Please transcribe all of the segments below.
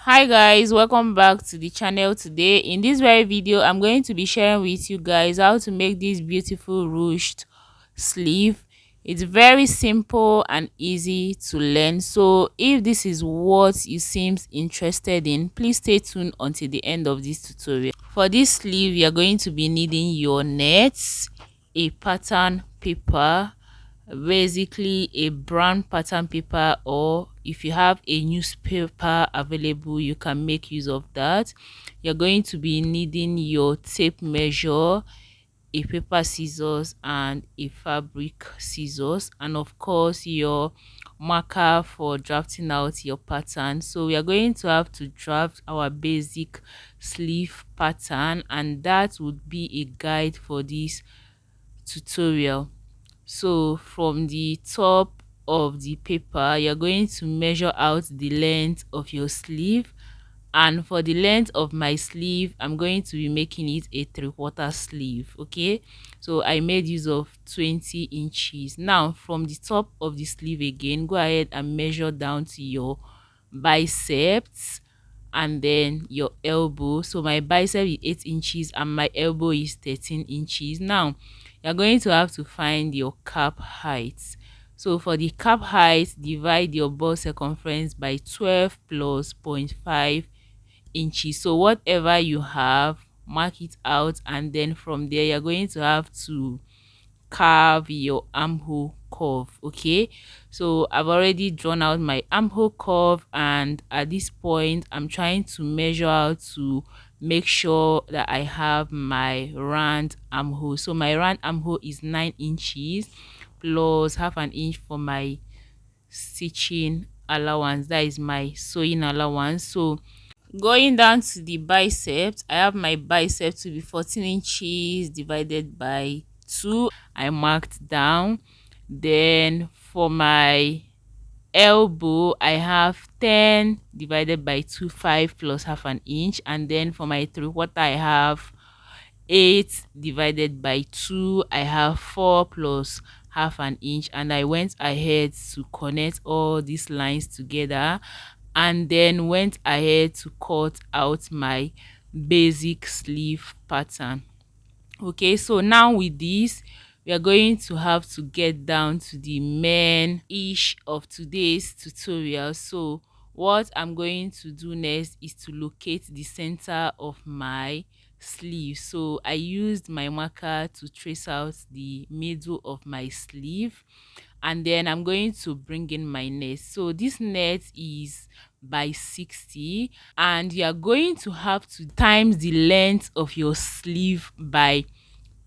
Hi guys, welcome back to the channel. Today in this very video I'm going to be sharing with you guys how to make this beautiful ruched sleeve. It's very simple and easy to learn, so if this is what you seems interested in, please stay tuned until the end of this tutorial. For this sleeve you're going to be needing your nets, a pattern paper, basically a brown pattern paper, or if you have a newspaper available you can make use of that. You're going to be needing your tape measure, a paper scissors and a fabric scissors, and of course your marker for drafting out your pattern. So we are going to have to draft our basic sleeve pattern, and that would be a guide for this tutorial. So from the top of the paper you're going to measure out the length of your sleeve, and for the length of my sleeve I'm going to be making it a 3/4 sleeve. Okay, so I made use of 20 inches. Now from the top of the sleeve again, go ahead and measure down to your biceps and then your elbow. So my bicep is 8 inches and my elbow is 13 inches. Now you're going to have to find your cap height. So for the cap height, divide your bust circumference by 12 plus zero point 0.5 inches. So whatever you have, mark it out, and then from there you're going to have to carve your armhole curve. Okay, so I've already drawn out my armhole curve, and at this point I'm trying to measure out to make sure that I have my round armhole. So my round armhole is 9 inches plus half an inch for my stitching allowance, that is my sewing allowance. So going down to the biceps, I have my bicep to be 14 inches divided by 2. I marked down. Then for my elbow I have 10 divided by 2, 5 plus half an inch. And then for my 3/4 I have 8 divided by 2. I have 4 plus half an inch, and I went ahead to connect all these lines together and then went ahead to cut out my basic sleeve pattern. Okay, so now with this we are going to have to get down to the main ish of today's tutorial. So what I'm going to do next is to locate the center of my sleeve. So I used my marker to trace out the middle of my sleeve, and then I'm going to bring in my net. So this net is by 60, and you are going to have to times the length of your sleeve by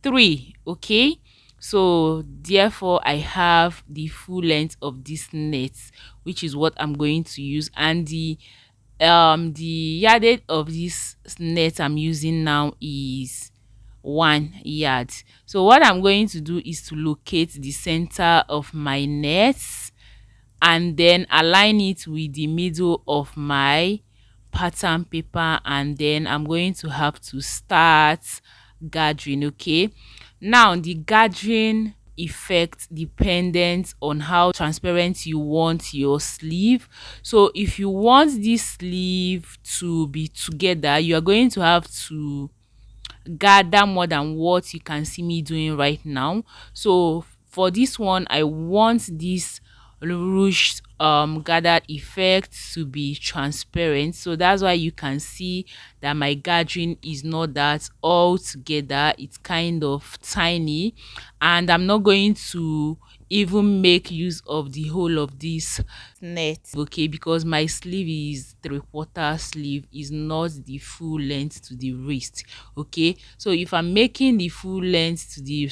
3. Okay, so therefore I have the full length of this net, which is what I'm going to use, and the yardage of this net I'm using now is 1 yard. So what I'm going to do is to locate the center of my net and then align it with the middle of my pattern paper, and then I'm going to have to start gathering. Okay, now the gathering effect depends on how transparent you want your sleeve. So if you want this sleeve to be together, you are going to have to gather more than what you can see me doing right now. So for this one I want this ruched gathered effect to be transparent, so that's why you can see that my gathering is not that all together, it's kind of tiny, and I'm not going to even make use of the whole of this net. Okay, because my sleeve is 3/4 sleeve, is not the full length to the wrist. Okay, so if I'm making the full length to the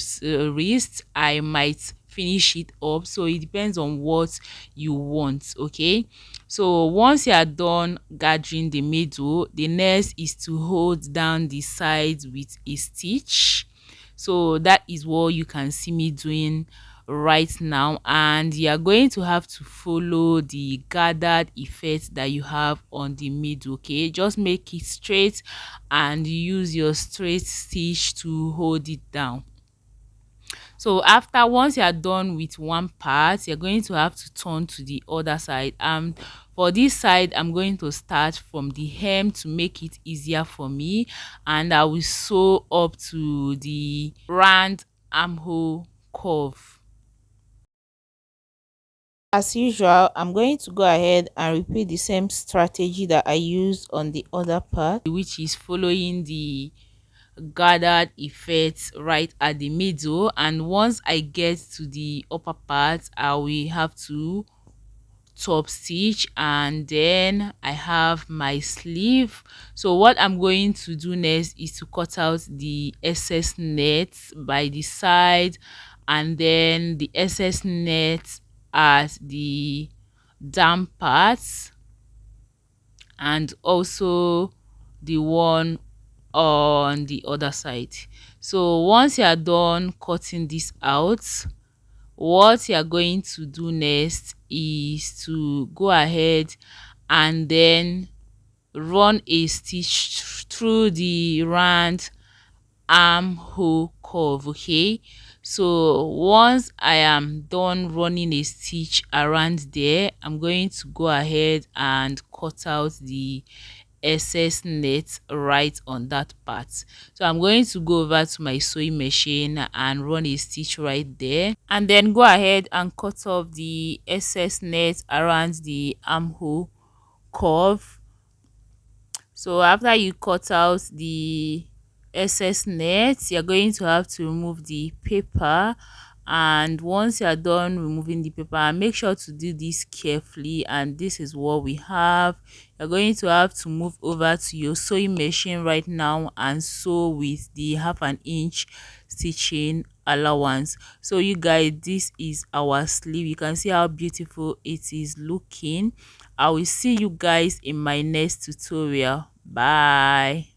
wrist, I might finish it up. So it depends on what you want. Okay, so once you are done gathering the middle, the next is to hold down the sides with a stitch. So that is what you can see me doing right now, and you are going to have to follow the gathered effect that you have on the middle. Okay, just make it straight and use your straight stitch to hold it down. So after once you are done with one part, you're going to have to turn to the other side. For this side, I'm going to start from the hem to make it easier for me, and I will sew up to the round armhole curve. As usual, I'm going to go ahead and repeat the same strategy that I used on the other part, which is following the gathered effect right at the middle. And once I get to the upper part, I will have to top stitch, and then I have my sleeve. So what I'm going to do next is to cut out the excess net by the side, and then the excess net at the down parts, and also the one on the other side. So once you are done cutting this out, what you are going to do next is to go ahead and then run a stitch through the round armhole curve. Okay, so once I am done running a stitch around there, I'm going to go ahead and cut out the excess net right on that part. So I'm going to go over to my sewing machine and run a stitch right there, and then go ahead and cut off the excess net around the armhole curve. So after you cut out the excess net, you're going to have to remove the paper. And once you're done removing the paper, make sure to do this carefully. And this is what we have. You're going to have to move over to your sewing machine right now and sew with the 1/2 inch stitching allowance. So you guys, this is our sleeve. You can see how beautiful it is looking. I will see you guys in my next tutorial. Bye.